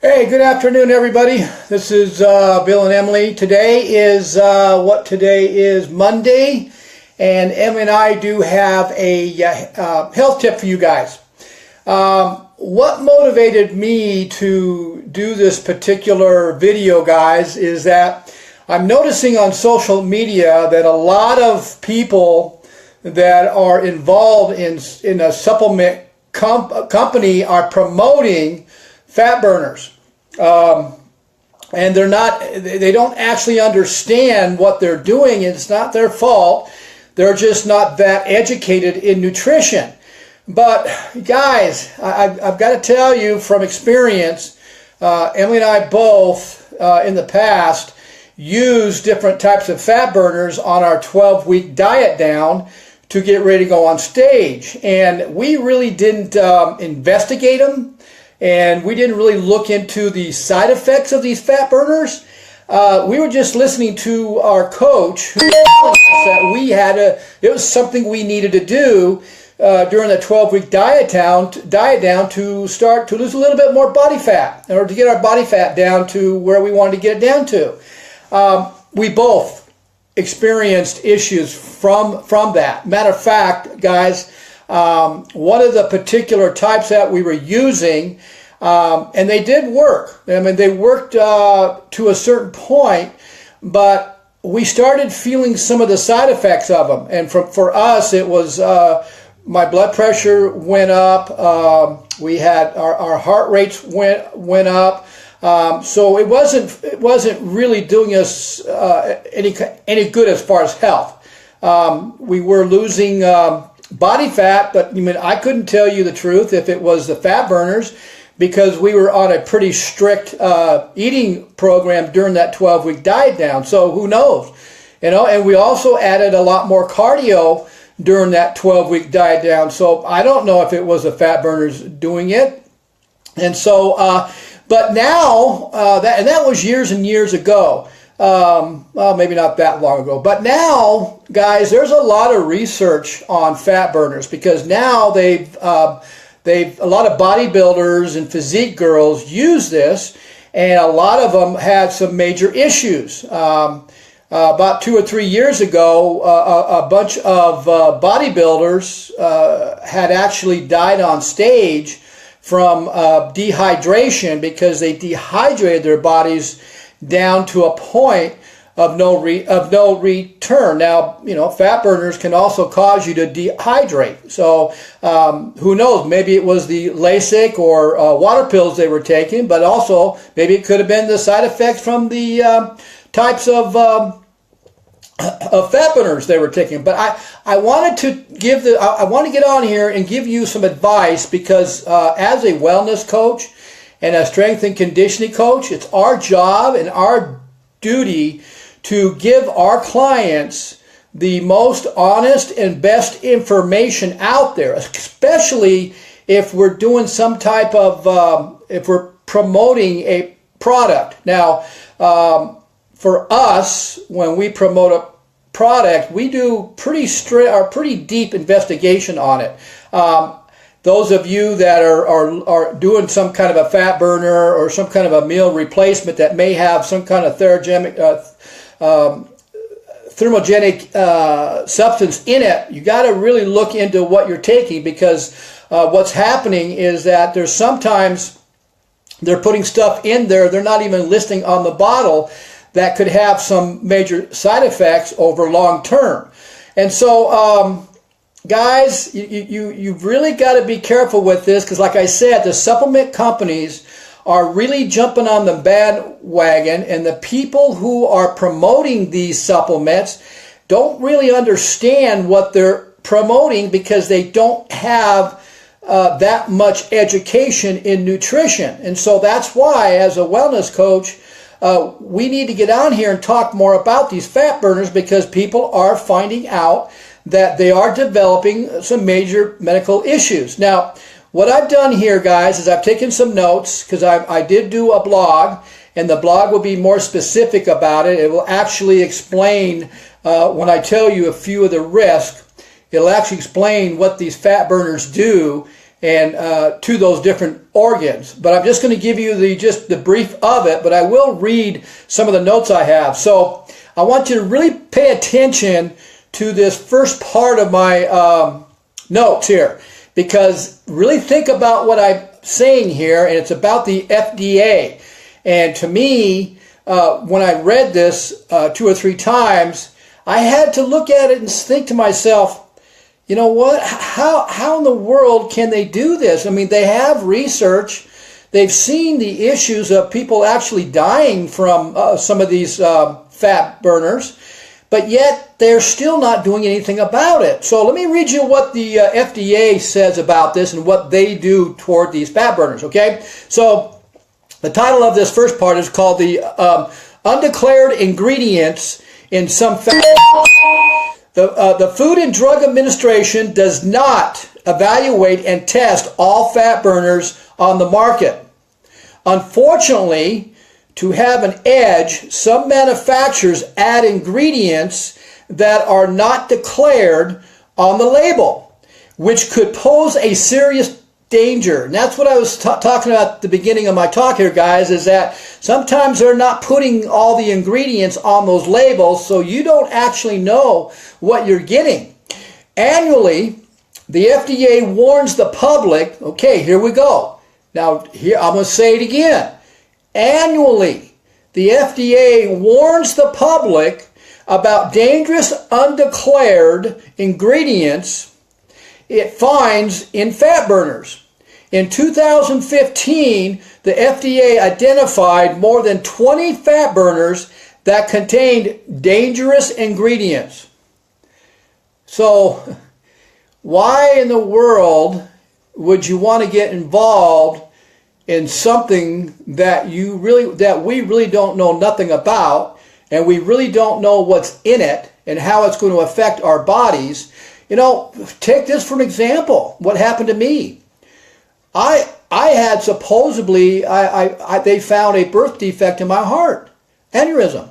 Hey, good afternoon, everybody. This is Bill and Emily. Today is Monday, and Emily and I do have a health tip for you guys. What motivated me to do this particular video, guys, is that I'm noticing on social media that a lot of people that are involved in a supplement company are promoting fat burners, and they don't actually understand what they're doing. It's not their fault. They're just not that educated in nutrition. But guys, I've got to tell you from experience, Emily and I both in the past used different types of fat burners on our 12-week diet down to get ready to go on stage, and we really didn't investigate them. And we didn't really look into the side effects of these fat burners. We were just listening to our coach who told us that it was something we needed to do during the 12-week diet down to start to lose a little bit more body fat, in order to get our body fat down to where we wanted to get it down to. We both experienced issues from that. Matter of fact, guys, one of the particular types that we were using, and they did work. I mean, they worked to a certain point, but we started feeling some of the side effects of them. And for us, it was my blood pressure went up. We had our heart rates went up. So it wasn't really doing us any good as far as health. We were losing body fat, but I couldn't tell you the truth if it was the fat burners, because we were on a pretty strict eating program during that 12-week diet down. So who knows, and we also added a lot more cardio during that 12-week diet down. So I don't know if it was the fat burners doing it. And so, but now, that was years and years ago. Well, maybe not that long ago, but now, guys, there's a lot of research on fat burners, because now a lot of bodybuilders and physique girls use this, and a lot of them had some major issues. About 2 or 3 years ago, a bunch of bodybuilders had actually died on stage from dehydration, because they dehydrated their bodies down to a point of no return. Now, fat burners can also cause you to dehydrate. So who knows? Maybe it was the Lasix or water pills they were taking, but also maybe it could have been the side effects from the types of fat burners they were taking. But I wanted to get on here and give you some advice, because as a wellness coach and a strength and conditioning coach, it's our job and our duty to give our clients the most honest and best information out there, especially if we're doing some type of, if we're promoting a product. Now, for us, when we promote a product, we do pretty deep investigation on it. Those of you that are doing some kind of a fat burner or some kind of a meal replacement that may have some kind of thermogenic substance in it, you got to really look into what you're taking, because what's happening is that there's sometimes they're putting stuff in there they're not even listing on the bottle that could have some major side effects over long term. And so guys, you've really got to be careful with this, because like I said, the supplement companies are really jumping on the bandwagon, and the people who are promoting these supplements don't really understand what they're promoting, because they don't have that much education in nutrition. And so that's why, as a wellness coach, we need to get on here and talk more about these fat burners, because people are finding out that they are developing some major medical issues. Now, what I've done here, guys, is I've taken some notes, because I did do a blog, and the blog will be more specific about it. It will actually explain, when I tell you a few of the risks, it'll actually explain what these fat burners do and to those different organs. But I'm just going to give you just the brief of it, but I will read some of the notes I have. So I want you to really pay attention to this first part of my notes here, because really think about what I'm saying here, and it's about the FDA. And to me, when I read this 2 or 3 times, I had to look at it and think to myself, you know what? How in the world can they do this? I mean, they have research. They've seen the issues of people actually dying from some of these fat burners, but yet they're still not doing anything about it. So let me read you what the FDA says about this and what they do toward these fat burners, okay? So the title of this first part is called the Undeclared Ingredients in Some Fat. The Food and Drug Administration does not evaluate and test all fat burners on the market. Unfortunately, to have an edge, some manufacturers add ingredients that are not declared on the label, which could pose a serious danger. And that's what I was talking about at the beginning of my talk here, guys, is that sometimes they're not putting all the ingredients on those labels, so you don't actually know what you're getting. Annually, the FDA warns the public, okay, here we go. Now, here I'm going to say it again. Annually, the FDA warns the public about dangerous undeclared ingredients it finds in fat burners. In 2015, the FDA identified more than 20 fat burners that contained dangerous ingredients. So, why in the world would you want to get involved in something that we really don't know nothing about, and we really don't know what's in it and how it's going to affect our bodies? You know, take this for an example. What happened to me? I had supposedly, they found a birth defect in my heart, aneurysm.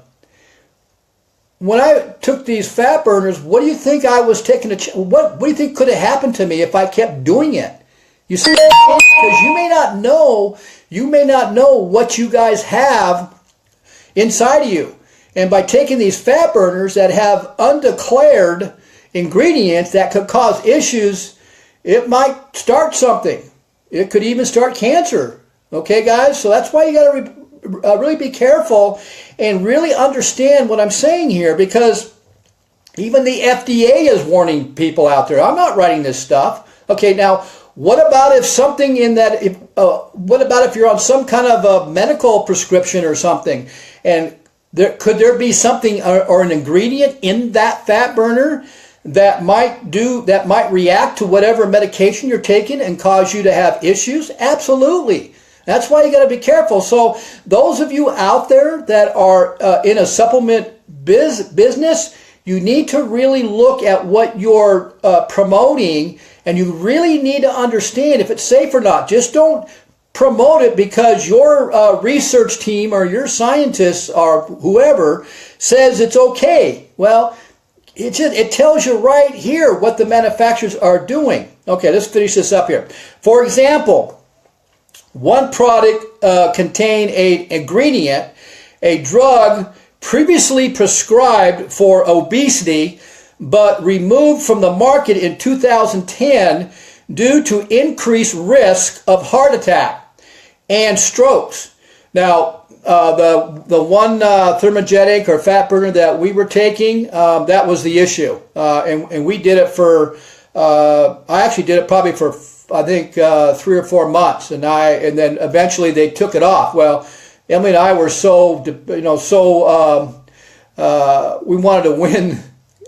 When I took these fat burners, what do you think I was taking what do you think could have happened to me if I kept doing it? You see, because you may not know what you guys have inside of you. And by taking these fat burners that have undeclared ingredients that could cause issues, it might start something. It could even start cancer. Okay, guys? So that's why you got to really be careful and really understand what I'm saying here, because even the FDA is warning people out there. I'm not writing this stuff. Okay, now, what about if something in that, what about if you're on some kind of a medical prescription or something, and could there be something or an ingredient in that fat burner that might react to whatever medication you're taking and cause you to have issues? Absolutely. That's why you got to be careful. So those of you out there that are in a supplement business, you need to really look at what you're promoting, and you really need to understand if it's safe or not. Just don't promote it because your research team or your scientists or whoever says it's okay. Well, it tells you right here what the manufacturers are doing. Okay, let's finish this up here. For example, one product contained an ingredient, a drug previously prescribed for obesity, but removed from the market in 2010 due to increased risk of heart attack and strokes. Now, the one thermogenic or fat burner that we were taking, that was the issue. And we did it for, I actually did it probably for, I think, 3 or 4 months. And then eventually they took it off. Well, Emily and I were we wanted to win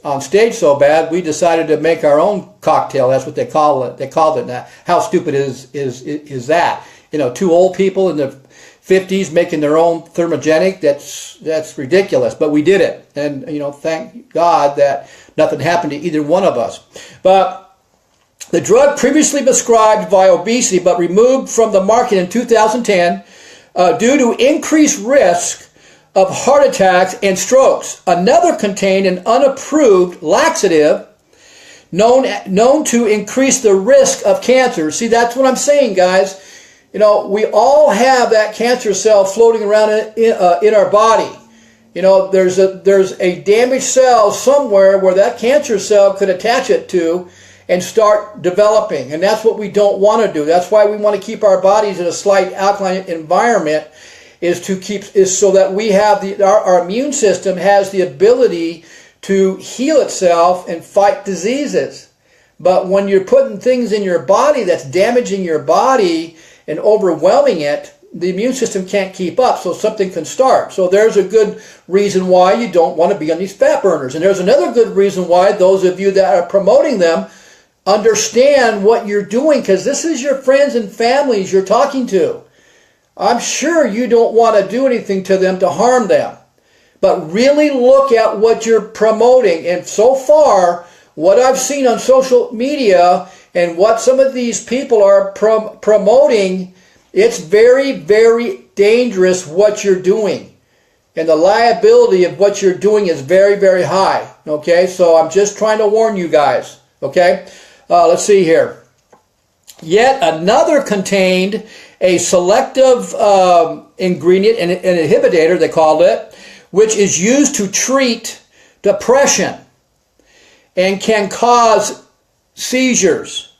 on stage so bad, we decided to make our own cocktail. That's what they call it. They called it that. How stupid is that? You know, 2 old people in the 50s making their own thermogenic. That's ridiculous. But we did it, and thank God that nothing happened to either one of us. But the drug previously prescribed via obesity, but removed from the market in 2010 due to increased risk of heart attacks and strokes. Another contained an unapproved laxative known to increase the risk of cancer. See, that's what I'm saying, guys. You know, we all have that cancer cell floating around in our body. You know, there's a damaged cell somewhere where that cancer cell could attach it to and start developing. And that's what we don't want to do. That's why we want to keep our bodies in a slight alkaline environment, is so that we have our immune system has the ability to heal itself and fight diseases. But when you're putting things in your body that's damaging your body and overwhelming it, the immune system can't keep up, so something can start. So there's a good reason why you don't want to be on these fat burners. And there's another good reason why those of you that are promoting them understand what you're doing, because this is your friends and families you're talking to. I'm sure you don't want to do anything to them to harm them. But really look at what you're promoting. And so far, what I've seen on social media and what some of these people are promoting, it's very, very dangerous what you're doing. And the liability of what you're doing is very, very high. Okay, so I'm just trying to warn you guys. Okay, let's see here. Yet another contained a selective ingredient, an inhibitor, they called it, which is used to treat depression and can cause seizures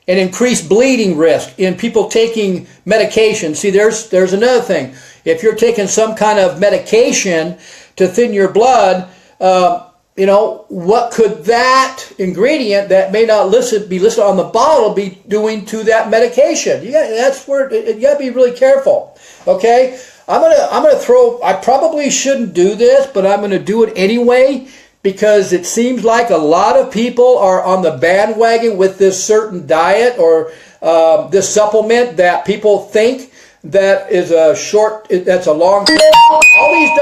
and increase bleeding risk in people taking medication. See, there's another thing. If you're taking some kind of medication to thin your blood, you know, what could that ingredient that may not be listed on the bottle be doing to that medication? That's where you got to be really careful. Okay, I'm gonna throw. I probably shouldn't do this, but I'm gonna do it anyway, because it seems like a lot of people are on the bandwagon with this certain diet or this supplement that people think that is that's a long term.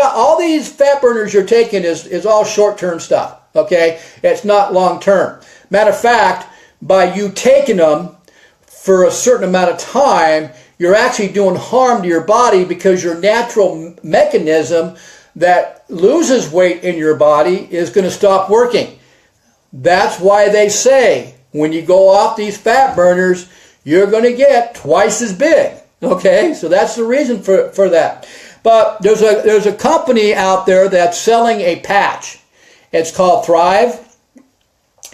All these fat burners you're taking is all short term stuff. Okay, it's not long term. Matter of fact, by you taking them for a certain amount of time, you're actually doing harm to your body, because your natural mechanism that loses weight in your body is going to stop working. That's why they say when you go off these fat burners, you're going to get twice as big. Okay, so that's the reason for that. But there's a company out there that's selling a patch. It's called Thrive.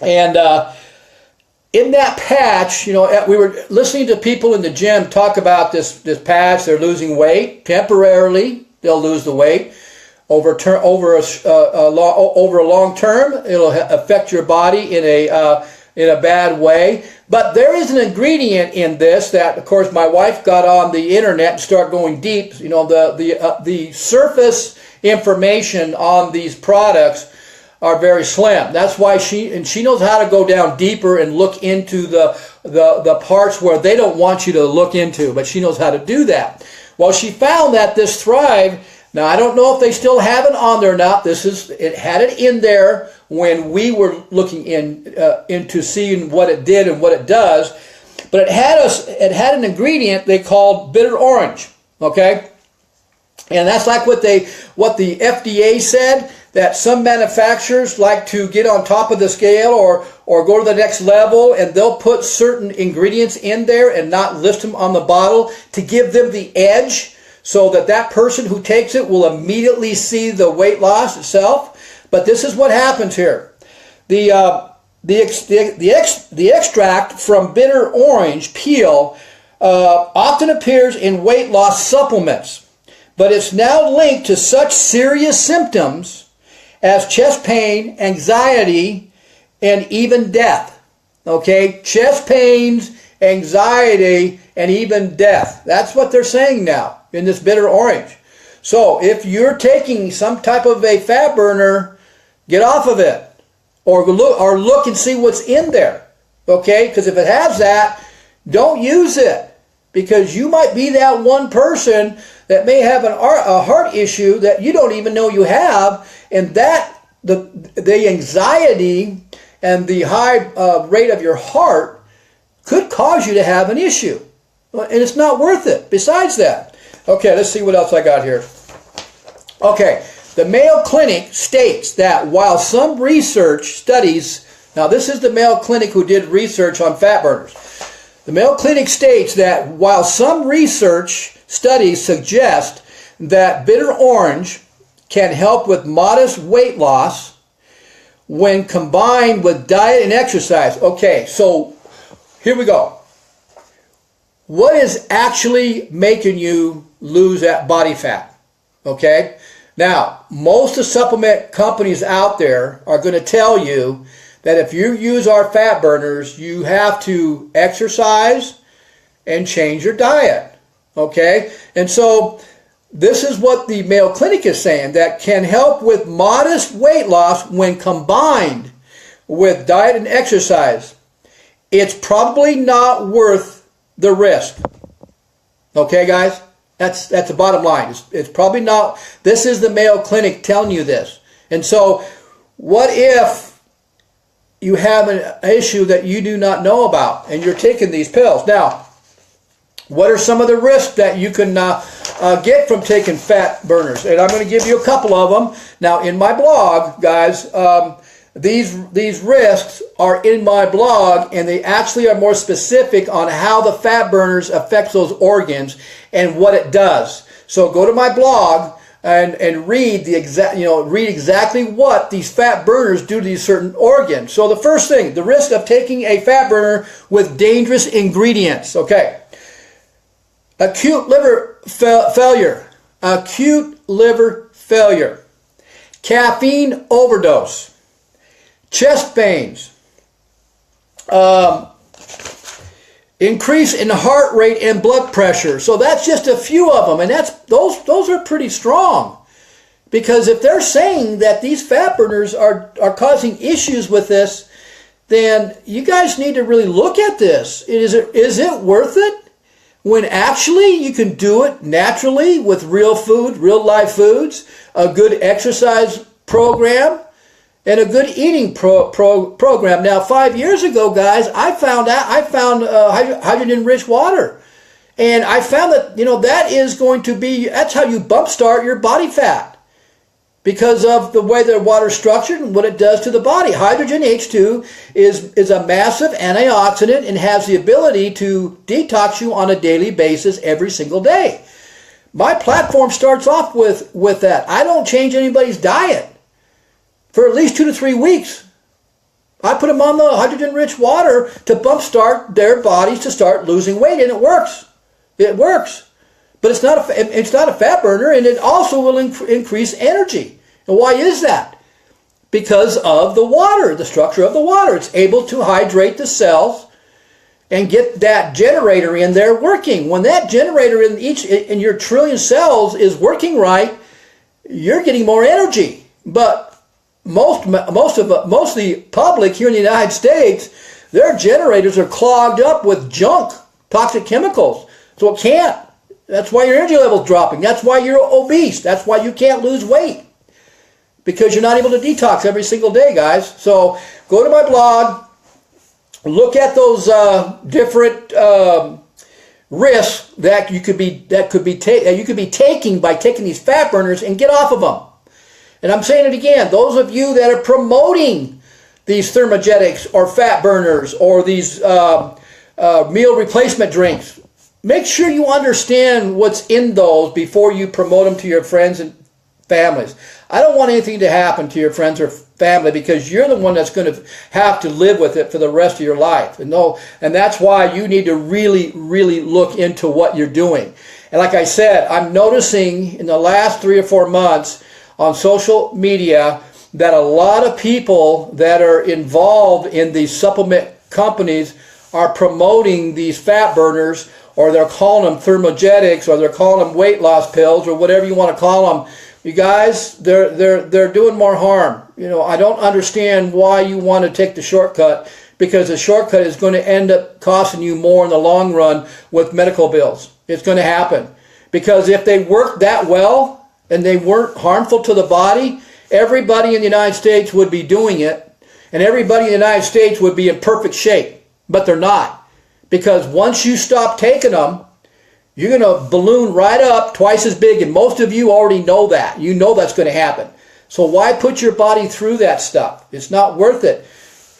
And in that patch, you know, we were listening to people in the gym talk about this patch. They're losing weight temporarily. They'll lose the weight over a long term. It'll affect your body in a bad way. But there is an ingredient in this that, of course, my wife got on the internet and started going deep. You know, the surface information on these products are very slim. That's why she knows how to go down deeper and look into the parts where they don't want you to look into, but she knows how to do that. Well, she found that this Thrive, now I don't know if they still have it on there or not. It had it in there when we were looking into seeing what it did and what it does, but it had an ingredient they called bitter orange. Okay, and that's like what the FDA said, that some manufacturers like to get on top of the scale or go to the next level, and they'll put certain ingredients in there and not list them on the bottle to give them the edge, so that person who takes it will immediately see the weight loss itself. But this is what happens here. The extract from bitter orange peel often appears in weight loss supplements, but it's now linked to such serious symptoms as chest pain, anxiety, and even death. Okay, chest pains, anxiety, and even death. That's what they're saying now in this bitter orange. So if you're taking some type of a fat burner, get off of it, or look and see what's in there. Okay, because if it has that, don't use it, because you might be that one person that may have a heart issue that you don't even know you have, and that the anxiety and the high rate of your heart could cause you to have an issue, and it's not worth it. Besides that, okay, let's see what else I got here. Okay, the Mayo Clinic states that while some research studies Now, this is the Mayo Clinic who did research on fat burners. The Mayo Clinic states that while some research studies suggest that bitter orange can help with modest weight loss when combined with diet and exercise. Okay, so here we go. What is actually making you lose that body fat? Okay, now most of the supplement companies out there are going to tell you that if you use our fat burners, you have to exercise and change your diet. Okay, and so this is what the Mayo Clinic is saying, that can help with modest weight loss when combined with diet and exercise. It's probably not worth the risk. Okay, guys? That's the bottom line. It's probably not. This is the Mayo Clinic telling you this. And so, what if you have an issue that you do not know about and you're taking these pills? Now, what are some of the risks that you can get from taking fat burners? And I'm going to give you a couple of them. Now, in my blog, guys, these risks are in my blog, and they actually are more specific on how the fat burners affects those organs and what it does. So go to my blog and read read exactly what these fat burners do to these certain organs. So the first thing, the risk of taking a fat burner with dangerous ingredients. Okay. Acute liver failure. Acute liver failure. Caffeine overdose. Chest pains, increase in heart rate and blood pressure. So that's just a few of them, and those are pretty strong. Because if they're saying that these fat burners are causing issues with this, then you guys need to really look at this. Is it worth it? When actually you can do it naturally with real food, real live foods, a good exercise program, and a good eating program. Now, 5 years ago, guys, I found hydrogen-rich water, and I found that that's how you bump start your body fat, because of the way the water's structured and what it does to the body. Hydrogen H2 is a massive antioxidant and has the ability to detox you on a daily basis every single day. My platform starts off with that. I don't change anybody's diet for at least 2 to 3 weeks. I put them on the hydrogen-rich water to bump start their bodies to start losing weight, and it works. It works. But it's not a fat burner, and it also will increase energy. And why is that? Because of the water, the structure of the water. It's able to hydrate the cells and get that generator in there working. When that generator in your trillion cells is working right, you're getting more energy. But most of the public here in the United States, their generators are clogged up with junk, toxic chemicals. So it can't. That's why your energy level's dropping. That's why you're obese. That's why you can't lose weight, because you're not able to detox every single day, guys. So go to my blog, look at those different risks that you could be taking by taking these fat burners, and get off of them. And I'm saying it again, those of you that are promoting these thermogenics or fat burners or these meal replacement drinks, make sure you understand what's in those before you promote them to your friends and families. I don't want anything to happen to your friends or family, because you're the one that's going to have to live with it for the rest of your life. And that's why you need to really, really look into what you're doing. And like I said, I'm noticing in the last 3 or 4 months on social media that a lot of people that are involved in these supplement companies are promoting these fat burners, or they're calling them thermogenics, or they're calling them weight loss pills, or whatever you want to call them. You guys, they're doing more harm. I don't understand why you want to take the shortcut, because the shortcut is going to end up costing you more in the long run with medical bills. It's going to happen, because if they worked that well and they weren't harmful to the body, everybody in the United States would be doing it, and everybody in the United States would be in perfect shape. But they're not, because once you stop taking them, you're going to balloon right up twice as big, and most of you already know that. You know that's going to happen. So why put your body through that stuff? It's not worth it.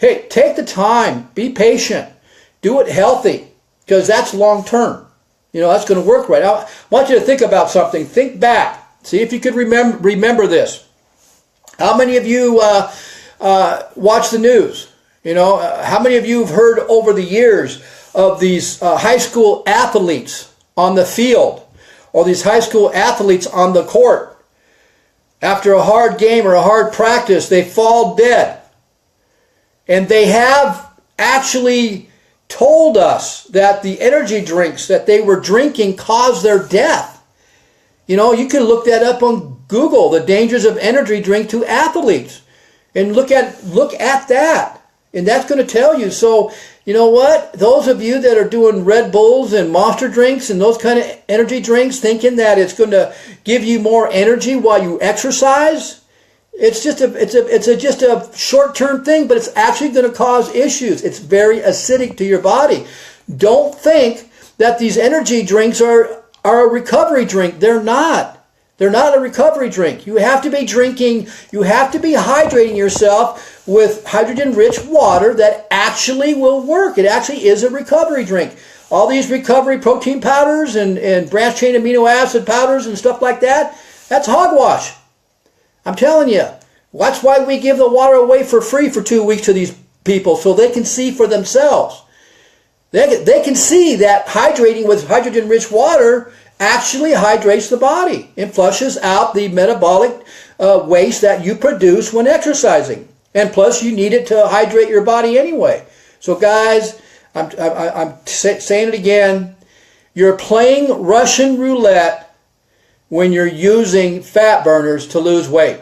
hey, take the time, be patient, do it healthy, because that's long term. That's going to work right. I want you to think about something. Think back. See if you could remember this. How many of you watch the news? How many of you have heard over the years of these high school athletes on the field, or these high school athletes on the court? After a hard game or a hard practice, they fall dead. And they have actually told us that the energy drinks that they were drinking caused their death. You can look that up on Google, the dangers of energy drink to athletes. And look at that. And that's going to tell you. So, you know what? Those of you that are doing Red Bulls and Monster drinks and those kind of energy drinks, thinking that it's going to give you more energy while you exercise, it's just a short-term thing, but it's actually going to cause issues. It's very acidic to your body. Don't think that these energy drinks are a recovery drink. They're not. They're not a recovery drink. You have to be drinking, you have to be hydrating yourself with hydrogen-rich water that actually will work. It actually is a recovery drink. All these recovery protein powders and branched-chain amino acid powders and stuff like that, that's hogwash. I'm telling you. That's why we give the water away for free for 2 weeks to these people, so they can see for themselves. They can see that hydrating with hydrogen-rich water actually hydrates the body and flushes out the metabolic waste that you produce when exercising. And plus, you need it to hydrate your body anyway. So guys, I'm saying it again. You're playing Russian roulette when you're using fat burners to lose weight.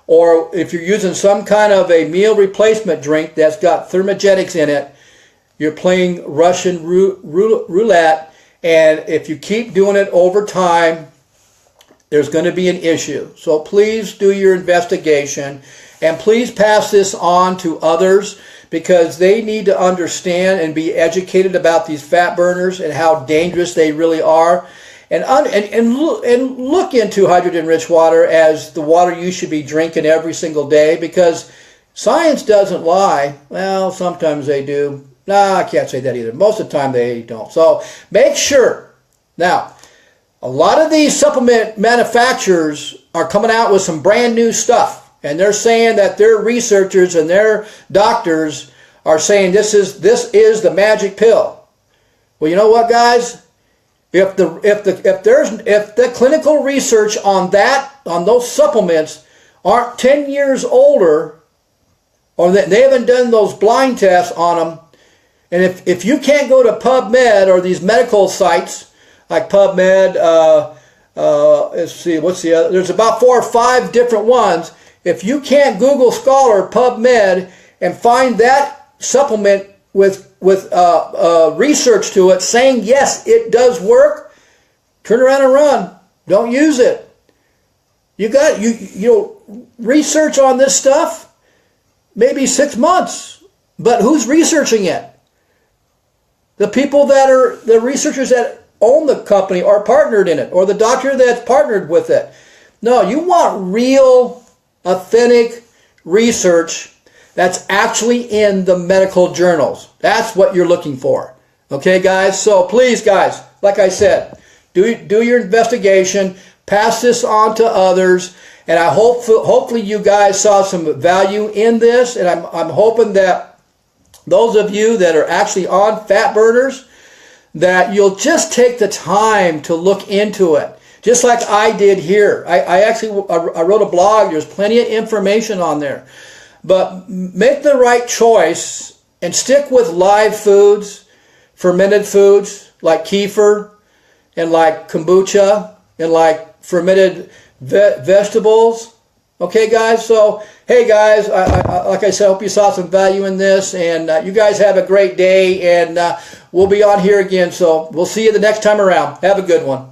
Or if you're using some kind of a meal replacement drink that's got thermogenics in it, you're playing Russian roulette. And if you keep doing it over time, there's going to be an issue. So please do your investigation. And please pass this on to others, because they need to understand and be educated about these fat burners and how dangerous they really are. And look into hydrogen-rich water as the water you should be drinking every single day, because science doesn't lie. Well, sometimes they do. No, I can't say that either. Most of the time they don't. So make sure. Now, a lot of these supplement manufacturers are coming out with some brand new stuff. And they're saying that their researchers and their doctors are saying this is the magic pill. Well, you know what, guys? If the clinical research on those supplements aren't 10 years older, or they haven't done those blind tests on them, and if you can't go to PubMed or these medical sites like PubMed, let's see, what's the other? There's about 4 or 5 different ones. If you can't Google Scholar PubMed and find that supplement with research to it saying yes, it does work, turn around and run. Don't use it. Research on this stuff, maybe 6 months, but who's researching it? The people that are the researchers that own the company or partnered in it, or the doctor that's partnered with it. No, you want real, authentic research that's actually in the medical journals. That's what you're looking for. Okay, guys? So please, guys, like I said, do your investigation, pass this on to others, and I hopefully you guys saw some value in this, and I'm hoping that those of you that are actually on fat burners, that you'll just take the time to look into it. Just like I did here. I wrote a blog. There's plenty of information on there. But make the right choice and stick with live foods, fermented foods like kefir and like kombucha and like fermented vegetables. Okay, guys? So, hey, guys, like I said, I hope you saw some value in this. And you guys have a great day. And we'll be on here again. So we'll see you the next time around. Have a good one.